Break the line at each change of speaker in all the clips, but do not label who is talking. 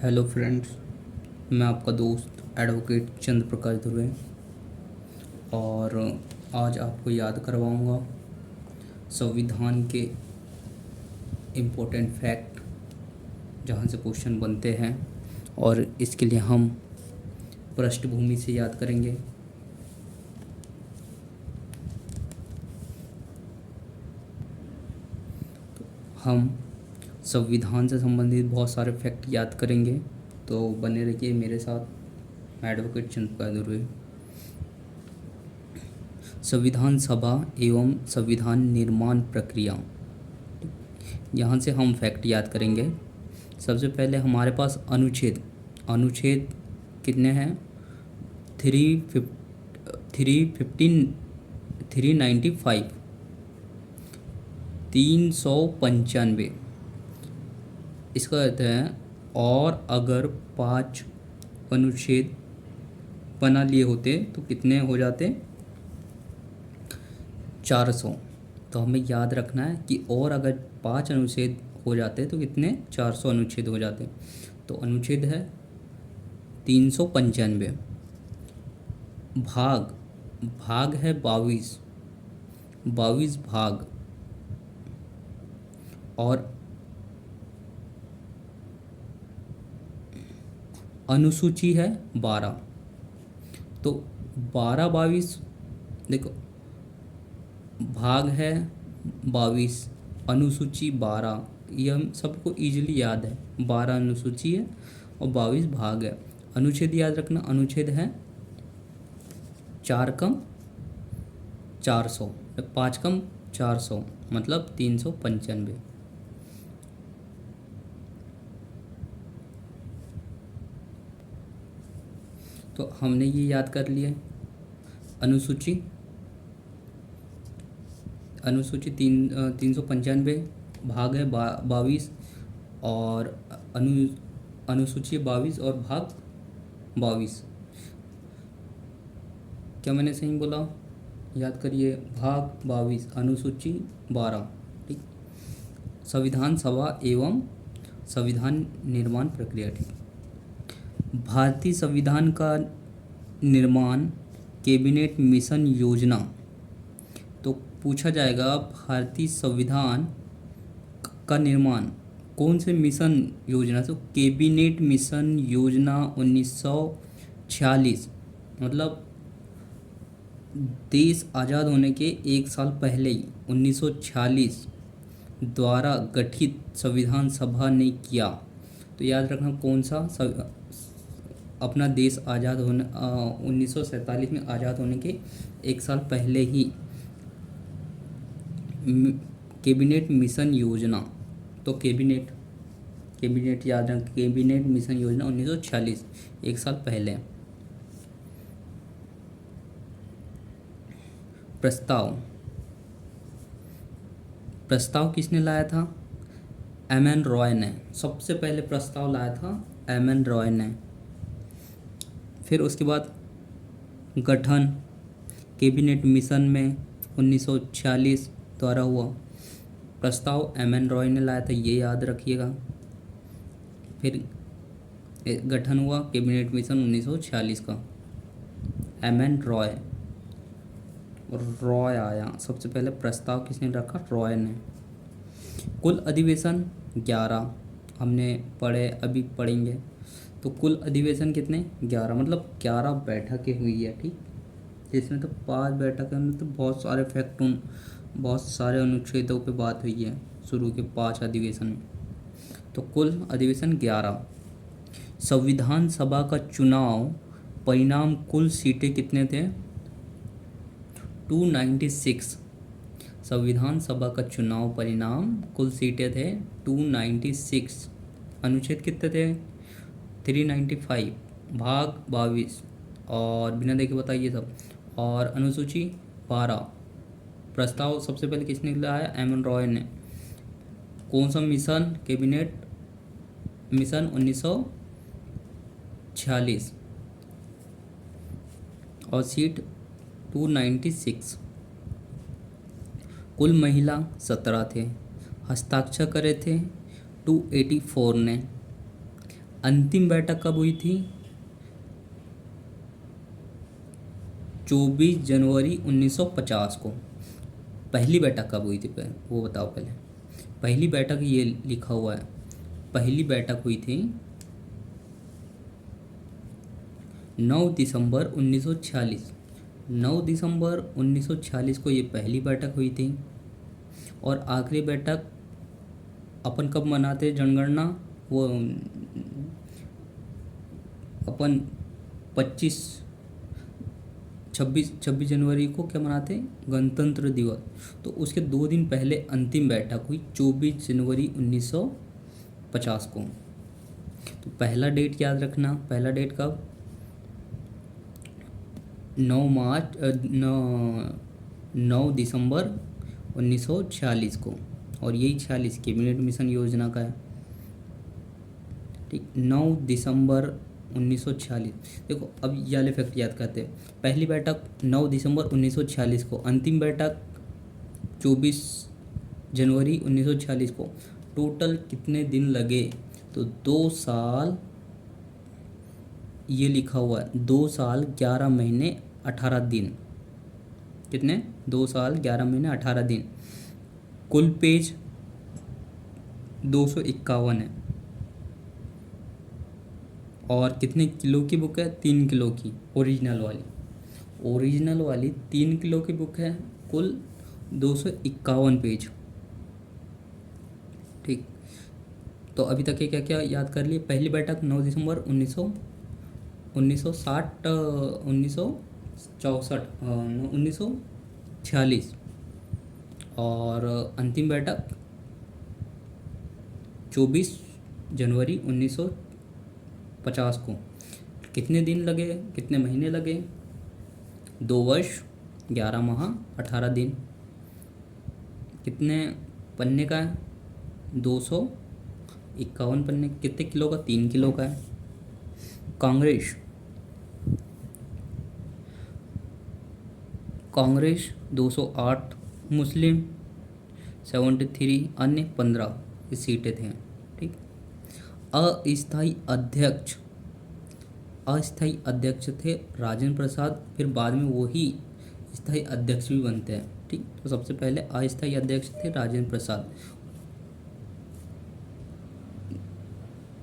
Hello friends, मैं आपका दोस्त एडवोकेट चंद्र प्रकाश दुबे और आज आपको याद करवाऊंगा संविधान के इम्पोर्टेंट फैक्ट जहां से क्वेश्चन बनते हैं और इसके लिए हम पृष्ठभूमि से याद करेंगे। हम संविधान से संबंधित बहुत सारे फैक्ट याद करेंगे, तो बने रहिए मेरे साथ। मैं एडवोकेट चंद्र प्रकाश दुबे। संविधान सभा एवं संविधान निर्माण प्रक्रिया, यहाँ से हम फैक्ट याद करेंगे। सबसे पहले हमारे पास अनुच्छेद कितने हैं? 395 395। इसका अर्थ है और अगर 5 अनुच्छेद बना लिए होते तो कितने हो जाते? 400। तो हमें याद रखना है कि और अगर 5 अनुच्छेद हो जाते तो कितने? 400 अनुच्छेद हो जाते। तो अनुच्छेद है 395। भाग है 22 भाग और अनुसूची है 12। तो 12 22, देखो भाग है 22, अनुसूची 12, ये हम सबको इजीली याद है। 12 अनुसूची है और 22 भाग है। अनुच्छेद याद रखना, अनुच्छेद है 4 कम 400, 5 कम 400 मतलब 395। तो हमने ये याद कर लिए। अनुसूची 395, भाग है 22 और अनुसूची 22 और भाग 22। क्या मैंने सही बोला? याद करिए, भाग 22 अनुसूची 12। ठीक। संविधान सभा एवं संविधान निर्माण प्रक्रिया। ठीक। भारतीय संविधान का निर्माण कैबिनेट मिशन योजना। तो पूछा जाएगा भारतीय संविधान का निर्माण कौन से मिशन योजना से? कैबिनेट मिशन योजना 1946, मतलब देश आज़ाद होने के 1 साल पहले ही 1946 द्वारा गठित संविधान सभा ने किया। तो याद रखना कौन सा अपना देश आज़ाद होने 1947 में आज़ाद होने के 1 साल पहले ही कैबिनेट मिशन योजना। तो कैबिनेट याद रखना, कैबिनेट मिशन योजना 1946, 1 साल पहले। प्रस्ताव किसने लाया था? एम.एन. रॉय ने। सबसे पहले प्रस्ताव लाया था एम.एन. रॉय ने। फिर उसके बाद गठन कैबिनेट मिशन में 1946 द्वारा हुआ। प्रस्ताव एम.एन. रॉय ने लाया था, ये याद रखिएगा। फिर गठन हुआ कैबिनेट मिशन 1946 का। एम.एन. रॉय आया सबसे पहले। प्रस्ताव किसने रखा? रॉय ने। कुल अधिवेशन 11 हमने पढ़े, अभी पढ़ेंगे। तो कुल अधिवेशन कितने? 11, मतलब 11 बैठकें हुई है। ठीक। जिसमें तो 5 बैठकें में तो बहुत सारे फैक्ट, बहुत सारे अनुच्छेदों पे बात हुई है शुरू के 5 अधिवेशन में। तो कुल अधिवेशन 11। संविधान सभा का चुनाव परिणाम, कुल सीटें कितने थे? 296। संविधान सभा का चुनाव परिणाम कुल सीटें थे 296। अनुच्छेद कितने थे? 395, भाग 22 और बिना देखे बताइए सब, और अनुसूची 12। प्रस्ताव सबसे पहले किसने लाया? एम.एन. रॉय ने। कौन सा मिशन? कैबिनेट मिशन 1946 और सीट 296। कुल महिला 17 थे। हस्ताक्षर करे थे 284 ने। अंतिम बैठक कब हुई थी? 24 जनवरी 1950 को। पहली बैठक कब हुई थी वो बताओ पहले। पहली बैठक ये लिखा हुआ है, पहली बैठक हुई थी 9 दिसंबर 1946। 9 दिसंबर 1946 को ये पहली बैठक हुई थी। और आखिरी बैठक अपन कब मनाते जनगणना? वो अपन 26 जनवरी को क्या मनाते हैं? गणतंत्र दिवस। तो उसके 2 दिन पहले अंतिम बैठक हुई 24 जनवरी 1950 को। तो पहला डेट याद रखना, पहला डेट कब? 9 दिसंबर 1946 को। और यही 46 कैबिनेट मिशन योजना का है। ठीक, 9 दिसंबर 1946। देखो अब ये वाले फैक्ट याद करते हैं। पहली बैठक 9 दिसंबर 1946 को, अंतिम बैठक 24 जनवरी 1946 को। टोटल कितने दिन लगे? तो 2 साल, ये लिखा हुआ है 2 साल 11 महीने 18 दिन। कितने? 2 साल 11 महीने 18 दिन। कुल पेज 251 है। और कितने किलो की बुक है? 3 किलो की ओरिजिनल वाली। ओरिजिनल वाली 3 किलो की बुक है। कुल 251 पेज। ठीक, तो अभी तक ये क्या क्या याद कर लिए? पहली बैठक 9 दिसंबर 1946। और अंतिम बैठक 24 जनवरी 1950 को। कितने दिन लगे, कितने महीने लगे? 2 वर्ष 11 माह 18 दिन। कितने पन्ने का है? 251 पन्ने। कितने किलो का? 3 किलो का है। कांग्रेस 208, मुस्लिम 73, अन्य 15 सीटें थे। ठीक, अस्थाई अध्यक्ष थे राजेंद्र प्रसाद। फिर बाद में वही स्थायी अध्यक्ष भी बनते हैं। ठीक, तो सबसे पहले अस्थाई अध्यक्ष थे राजेंद्र प्रसाद,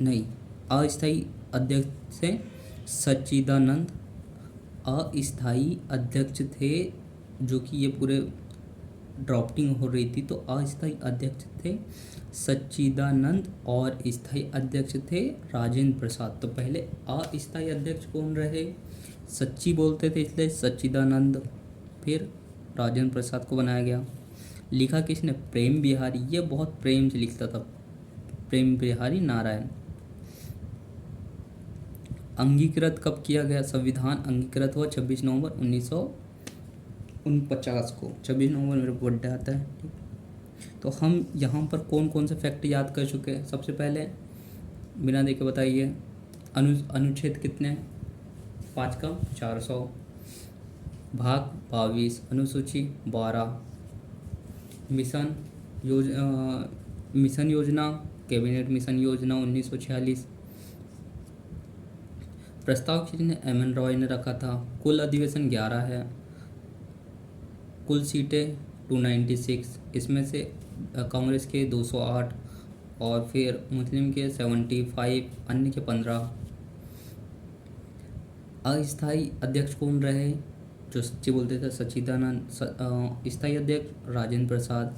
नहीं, अस्थाई अध्यक्ष थे सच्चिदानंद। अस्थाई अध्यक्ष थे, जो कि ये पूरे ड्राफ्टिंग हो रही थी, तो अस्थाई अध्यक्ष थे सच्चिदानंद और स्थायी अध्यक्ष थे राजेंद्र प्रसाद। तो पहले अस्थाई अध्यक्ष कौन रहे? सच्ची बोलते थे इसलिए सच्चिदानंद, फिर राजेंद्र प्रसाद को बनाया गया। लिखा किसने? प्रेम बिहारी। ये बहुत प्रेम से लिखता था, प्रेम बिहारी नारायण। अंगीकृत कब किया गया? संविधान अंगीकृत हुआ 26 नवंबर 1949 को। 26 नवंबर मेरा बर्थडे आता है। ठीक, तो हम यहाँ पर कौन कौन से फैक्ट याद कर चुके हैं? सबसे पहले बिना देखे बताइए, अनुच्छेद कितने? 5 का 400, भाग 22, अनुसूची 12, मिशन योजना, कैबिनेट मिशन योजना 1946। प्रस्ताव किसने? एम.एन. रॉय ने रखा था। कुल अधिवेशन 11 है। कुल सीटें 296, इसमें से कांग्रेस के 208 और फिर मुस्लिम के 75, अन्य के 15। अस्थाई अध्यक्ष कौन रहे? जो सच्ची बोलते थे सच्चिदानंद। स्थायी अध्यक्ष राजेंद्र प्रसाद।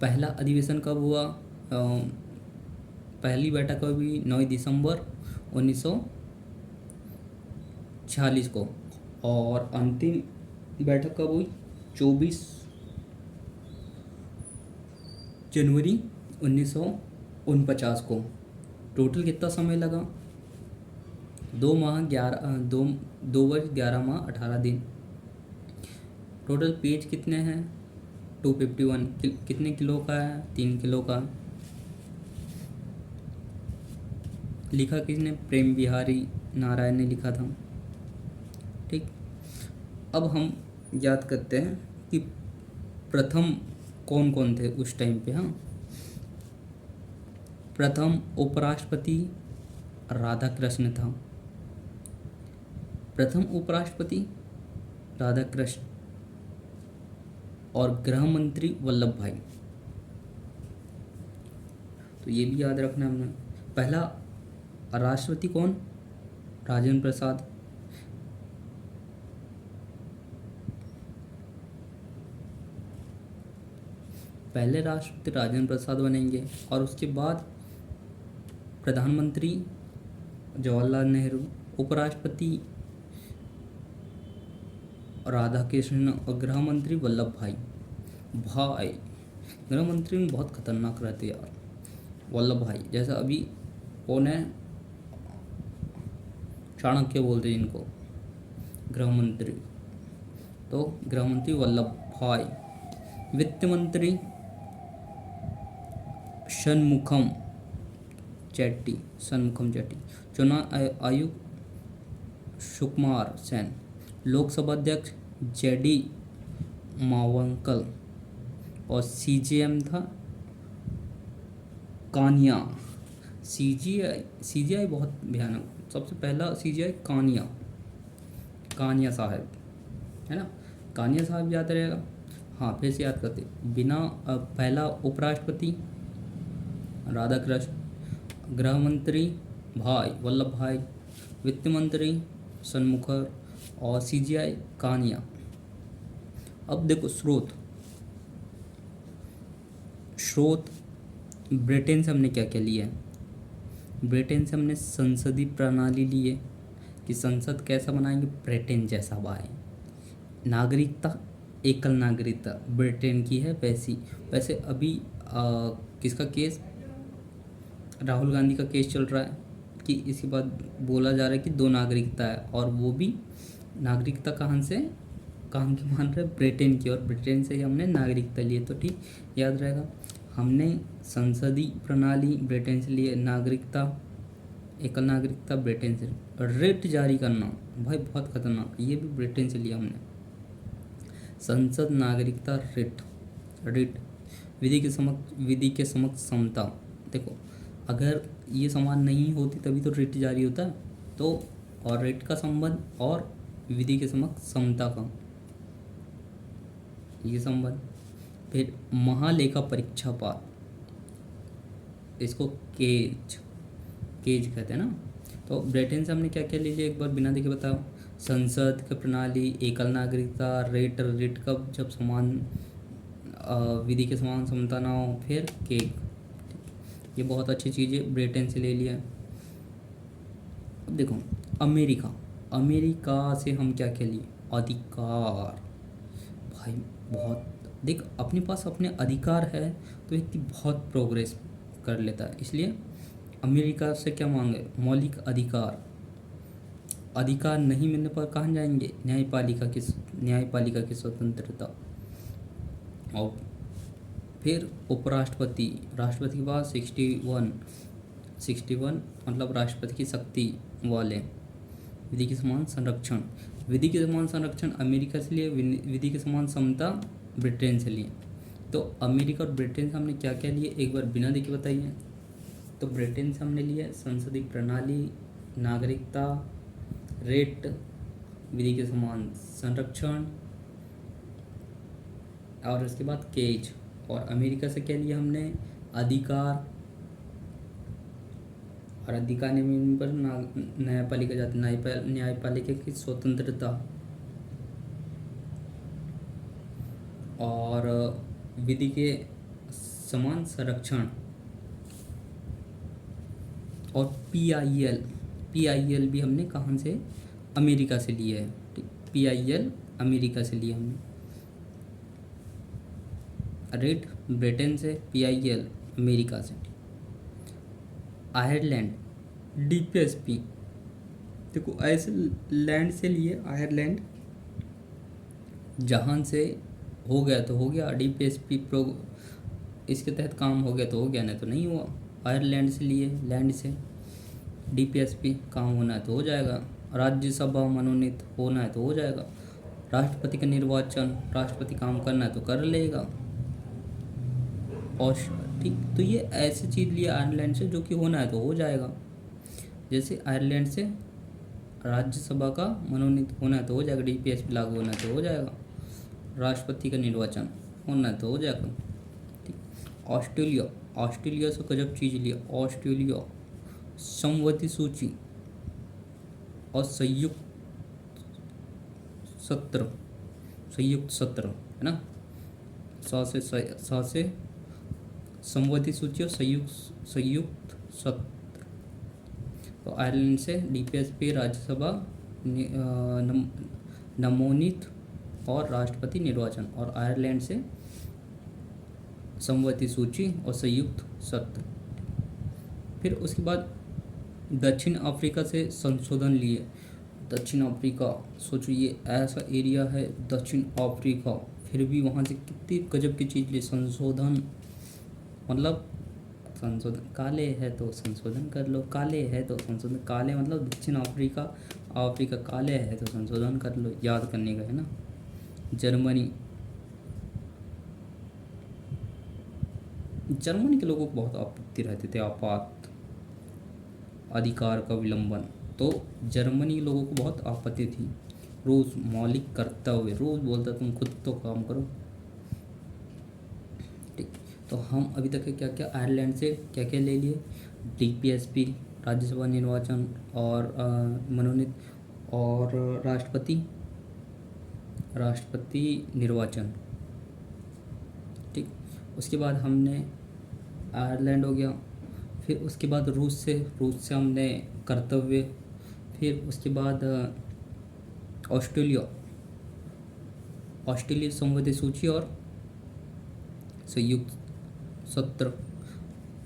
पहला अधिवेशन कब हुआ? पहली बैठक कब हुई? 9 दिसंबर 1946 को। और अंतिम बैठक कब हुई? 24 जनवरी 1949 को। टोटल कितना समय लगा? 2 वर्ष 11 माह 18 दिन। टोटल पेज कितने हैं? 251। कितने किलो का है? 3 किलो का। लिखा किसने? प्रेम बिहारी नारायण ने लिखा था। ठीक, अब हम याद करते हैं कि प्रथम कौन कौन थे उस टाइम पे। हाँ, प्रथम उपराष्ट्रपति राधाकृष्ण था। प्रथम उपराष्ट्रपति राधाकृष्ण और गृह मंत्री वल्लभ भाई। तो ये भी याद रखना हमने। पहला राष्ट्रपति कौन? राजेंद्र प्रसाद। पहले राष्ट्रपति राजेंद्र प्रसाद बनेंगे और उसके बाद प्रधानमंत्री जवाहरलाल नेहरू, उपराष्ट्रपति राधाकृष्ण और गृह मंत्री वल्लभ भाई। गृह मंत्री में बहुत खतरनाक रहते यार वल्लभ भाई। जैसा अभी कौन है, चाणक्य बोलते हैं इनको गृह मंत्री, तो गृह मंत्री वल्लभ भाई। वित्त मंत्री षणमुखम चेट्टी। चुनाव आयुक्त सुकुमार सेन। लोकसभा अध्यक्ष जेडी मावंकल और सीजेएम था कानिया। सीजीआई बहुत भयानक। सबसे पहला सीजीआई कानिया साहब है ना। कानिया साहब याद रहेगा। हाँ, फिर से याद करते। पहला उपराष्ट्रपति राधाकृष्ण, गृह मंत्री भाई वल्लभ भाई, वित्त मंत्री षणमुखम और सीजीआई कानिया। अब देखो स्रोत ब्रिटेन से हमने क्या क्या लिया है। ब्रिटेन से हमने संसदीय प्रणाली ली है कि संसद कैसा बनाएंगे, ब्रिटेन जैसा बाय। नागरिकता, एकल नागरिकता ब्रिटेन की है वैसे अभी किसका केस, राहुल गांधी का केस चल रहा है कि इसके बाद बोला जा रहा है कि 2 नागरिकता है, और वो भी नागरिकता कहाँ की मान रहे, ब्रिटेन की, और ब्रिटेन से ही हमने नागरिकता ली है। तो ठीक याद रहेगा, हमने संसदीय प्रणाली ब्रिटेन से लिए, नागरिकता एकल नागरिकता ब्रिटेन से। रिट जारी करना भाई बहुत खतरनाक, ये भी ब्रिटेन से लिया हमने। संसद, नागरिकता, रिट विधि के समक्ष समता। देखो अगर ये समान नहीं होती तभी तो रिट जारी होता है। तो और रिट का संबंध और विधि के समक्ष समता का ये संबंध। फिर महालेखा परीक्षा पाठ, इसको केज कहते हैं ना। तो ब्रिटेन से हमने क्या क्या ले लिया एक बार बिना देखे बताओ। संसद की प्रणाली, एकल नागरिकता, रिट का जब समान विधि के समान समता ना हो, फिर केक। ये बहुत अच्छी चीज़ है, ब्रिटेन से ले लिया। अब देखो अमेरिका से हम क्या क्या लिए, अधिकार। भाई बहुत देख, अपने पास अपने अधिकार है तो व्यक्ति बहुत प्रोग्रेस कर लेता है। इसलिए अमेरिका से क्या मांगे, मौलिक अधिकार नहीं मिलने पर कहाँ जाएंगे, न्यायपालिका की स्वतंत्रता। और फिर उपराष्ट्रपति, राष्ट्रपति के बाद 61 मतलब राष्ट्रपति की शक्ति वाले। विधि के समान संरक्षण अमेरिका से लिए, विधि के समान समता ब्रिटेन से लिए। तो अमेरिका और ब्रिटेन से हमने क्या क्या लिए एक बार बिना देखे बताइए। तो ब्रिटेन से हमने लिया संसदीय प्रणाली, नागरिकता, रेट, विधि के समान संरक्षण, और उसके बाद केज। और अमेरिका से क्या लिया हमने, अधिकार, और अधिकार नहीं मिलने पर न्यायपालिका जाती, न्यायपालिका की स्वतंत्रता, और विधि के समान संरक्षण। और PIL भी हमने कहाँ से, अमेरिका से लिया है। PIL अमेरिका से लिया हमने। रेट ब्रिटेन से, PIL अमेरिका से। आयरलैंड DPSP, देखो ऐसे लैंड से लिए, आयरलैंड जहाँ से हो गया तो हो गया, DPSP इसके तहत काम हो गया तो हो गया, नहीं तो नहीं हुआ। आयरलैंड से लिए, लैंड से, DPSP काम होना है तो हो जाएगा। राज्यसभा मनोनीत होना है तो हो जाएगा। राष्ट्रपति का निर्वाचन, राष्ट्रपति काम करना है तो कर लेगा। ठीक, तो ये ऐसी चीज़ लिए आयरलैंड से जो कि होना है तो हो जाएगा। जैसे आयरलैंड से राज्यसभा का मनोनीत होना है तो हो जाएगा, डीपीएसपी लागू होना है तो हो जाएगा, राष्ट्रपति का निर्वाचन होना है तो हो जाएगा। ठीक, ऑस्ट्रेलिया, ऑस्ट्रेलिया से गजब चीज़ लिया, ऑस्ट्रेलिया समवर्ती सूची और सत्र संयुक्त सत्र है ना, सा से समवर्ती सूची और संयुक्त सत्र। तो आयरलैंड से डीपीएसपी राज्यसभा नमोनीत और राष्ट्रपति निर्वाचन, और आयरलैंड से समवर्ती सूची और संयुक्त सत्र। फिर उसके बाद दक्षिण अफ्रीका से संशोधन लिए। दक्षिण अफ्रीका, सोचो ये ऐसा एरिया है दक्षिण अफ्रीका, फिर भी वहाँ से कितनी गजब की चीज़ ली, संशोधन, मतलब संशोधन, काले है तो संशोधन कर लो, काले है तो संशोधन, काले मतलब दक्षिण अफ्रीका, अफ्रीका काले है तो संशोधन कर लो, याद करने का है ना। जर्मनी, जर्मनी के लोगों को बहुत आपत्ति रहते थे, आपात अधिकार का विलंबन, तो जर्मनी के लोगों को बहुत आपत्ति थी। रूस, मौलिक कर्तव्य, रूस बोलता तुम खुद तो काम करो। ठीक, तो हम अभी तक क्या क्या आयरलैंड से क्या क्या ले लिए, डीपीएसपी, राज्यसभा निर्वाचन और मनोनीत और राष्ट्रपति निर्वाचन। ठीक, उसके बाद हमने आयरलैंड हो गया, फिर उसके बाद रूस से हमने कर्तव्य, फिर उसके बाद ऑस्ट्रेलिया संवैधानिक सूची और संयुक्त सत्र।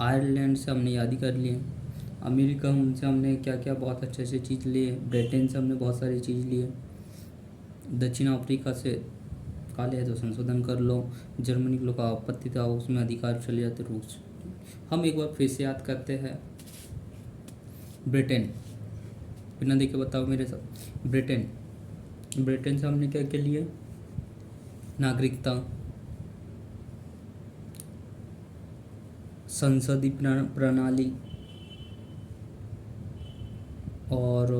आयरलैंड से हमने याद ही कर लिए। अमेरिका, उनसे हमने क्या क्या बहुत अच्छे अच्छे चीज़ लिए। ब्रिटेन से हमने बहुत सारी चीज़ लिए। दक्षिण अफ्रीका से काले है तो संशोधन कर लो, जर्मनी के लोग का आपत्ति था उसमें अधिकार चले जाते। रूस, हम एक बार फिर से याद करते हैं। ब्रिटेन, बिना देखे बताओ मेरे साथ, ब्रिटेन से हमने क्या क्या लिए, नागरिकता, संसदीय प्रणाली और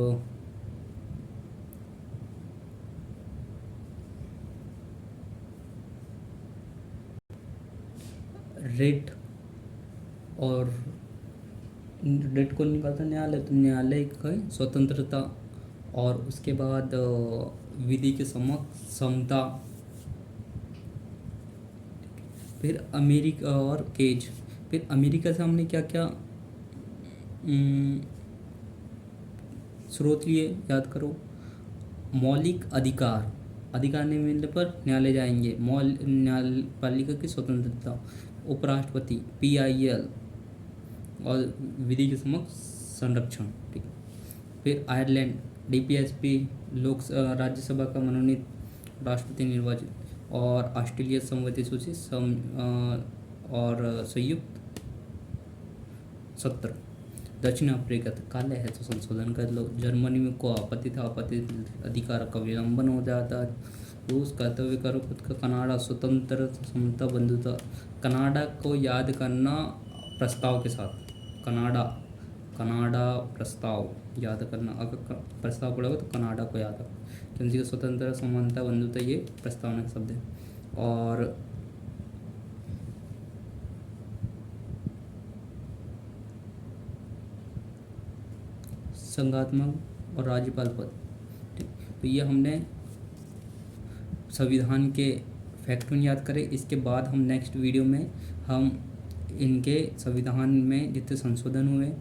रेट, और रेट को निकालता न्यायालय, तो न्यायालय का स्वतंत्रता, और उसके बाद विधि के समक्ष समता। फिर अमेरिका और केज, फिर अमेरिका से हमने क्या क्या स्रोत लिए, याद करो। मौलिक अधिकार, अधिकार नहीं मिलने पर न्यायालय जाएंगे, न्यायपालिका की स्वतंत्रता, उपराष्ट्रपति PIL और विधि के समक्ष संरक्षण। ठीक, फिर आयरलैंड DPSP, राज्यसभा का मनोनीत, राष्ट्रपति निर्वाचित, और ऑस्ट्रेलिया संवैधानिक सूची और संयुक्त सत्र। दक्षिण अफ्रीका तो काले है तो संशोधन कर लो, जर्मनी में को आपत्ति था, आपत्ति अधिकार का विलंबन हो जाता। रूस, कर्तव्य करो खुद का। कनाडा, स्वतंत्र, समता, बंधुता। कनाडा को याद करना प्रस्ताव के साथ, कनाडा प्रस्ताव याद करना, अगर प्रस्ताव पड़ेगा तो कनाडा को याद रखो, क्योंकि स्वतंत्र, समानता, बंधुता ये प्रस्तावना शब्द है। और संघात्मक और राज्यपाल पद। ठीक, तो ये हमने संविधान के फैक्ट याद करें। इसके बाद हम नेक्स्ट वीडियो में हम इनके संविधान में जितने संशोधन हुए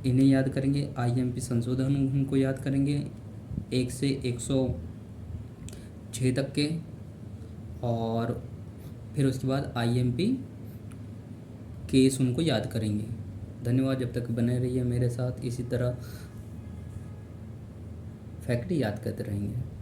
इन्हें याद करेंगे। IMP संशोधन उनको याद करेंगे 1 से 106 तक के, और फिर उसके बाद IMP केस उनको याद करेंगे। धन्यवाद, जब तक बने रहिए मेरे साथ, इसी तरह फैक्ट याद करते रहेंगे।